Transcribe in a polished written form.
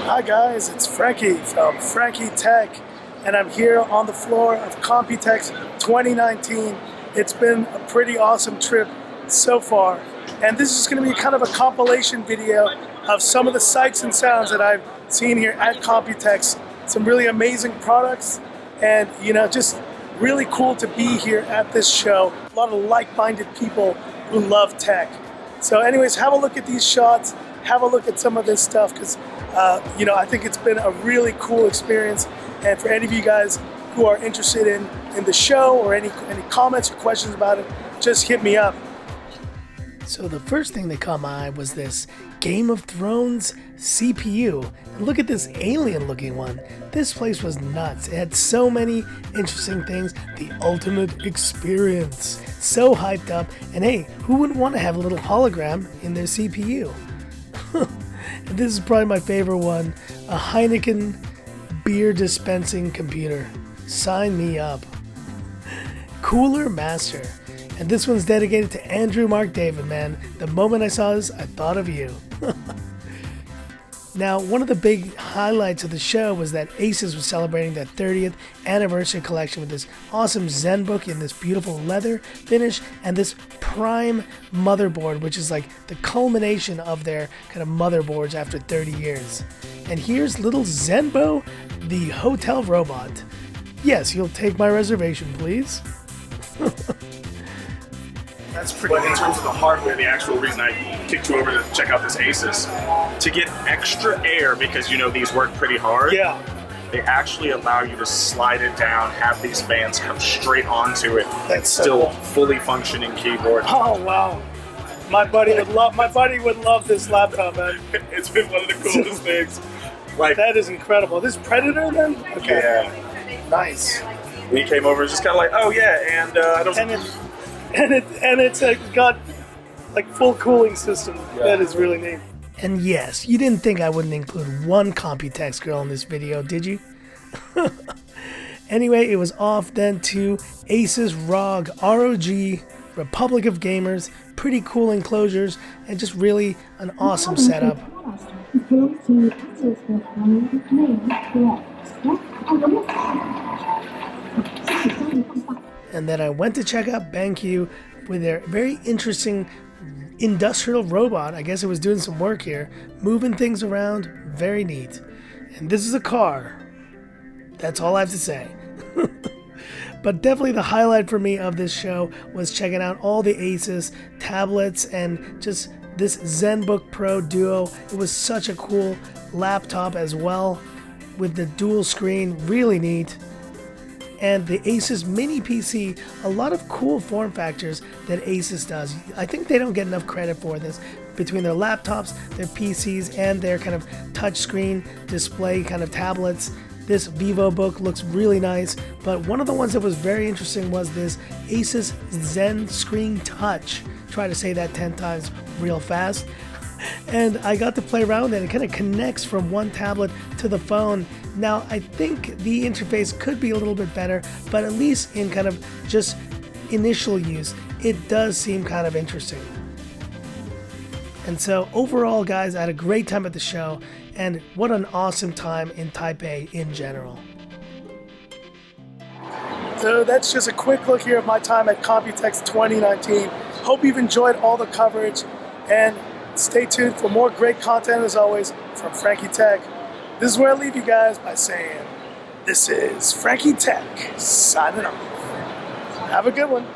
Hi guys, it's Frankie from Frankie Tech, and I'm here on the floor of Computex 2019. It's been a pretty awesome trip so far, and this is going to be kind of a compilation video of some of the sights and sounds that I've seen here at Computex. Some really amazing products, and just really cool to be here at this show. A lot of like-minded people who love tech. So anyways, have a look at these shots, have a look at some of this stuff, because I think it's been a really cool experience. And for any of you guys who are interested in the show or any comments or questions about it, just hit me up. So the first thing that caught my eye was this Game of Thrones CPU. And look at this alien looking one. This place was nuts. It had so many interesting things. The ultimate experience. So hyped up. And hey, who wouldn't want to have a little hologram in their CPU? This is probably my favorite one. A Heineken beer dispensing computer. Sign me up. Cooler Master. And this one's dedicated to Andrew Mark David, man. The moment I saw this, I thought of you. Now, one of the big highlights of the show was that Asus was celebrating their 30th anniversary collection with this awesome Zenbook in this beautiful leather finish and this Prime motherboard, which is like the culmination of their kind of motherboards after 30 years. And here's little Zenbo, the hotel robot. Yes, you'll take my reservation, please. That's pretty cool. In terms of the hardware, the actual reason I kicked you over to check out this Asus, to get extra air, because these work pretty hard. Yeah. They actually allow you to slide it down, have these fans come straight onto it. That's still so cool. Fully functioning keyboard. Oh wow. My buddy would love this laptop, man. It's been one of the coolest things. Like, that is incredible. This Predator then? Okay. Yeah. Nice. We came over and just kind of like, oh yeah, and I don't. And it's got like full cooling system. Yeah. That is really neat. And yes, you didn't think I wouldn't include one Computex girl in this video, did you? Anyway, it was off then to Asus ROG, Republic of Gamers, pretty cool enclosures, and just really an awesome setup. And then I went to check out BenQ with their very interesting industrial robot. I guess it was doing some work here, moving things around. Very neat. And this is a car. That's all I have to say. But definitely the highlight for me of this show was checking out all the Asus tablets and just this Zenbook Pro Duo. It was such a cool laptop as well with the dual screen. Really neat. And the Asus Mini PC, a lot of cool form factors that Asus does. I think they don't get enough credit for this. Between their laptops, their PCs, and their kind of touchscreen display kind of tablets, this VivoBook looks really nice. But one of the ones that was very interesting was this Asus Zenscreen Touch. Try to say that 10 times real fast. And I got to play around and it kind of connects from one tablet to the phone. Now, I think the interface could be a little bit better, but at least in kind of just initial use, it does seem kind of interesting. And so overall, guys, I had a great time at the show, and what an awesome time in Taipei in general. So that's just a quick look here of my time at Computex 2019. Hope you've enjoyed all the coverage, and stay tuned for more great content as always from Frankie Tech. This is where I leave you guys by saying, this is Frankie Tech signing off. Have a good one.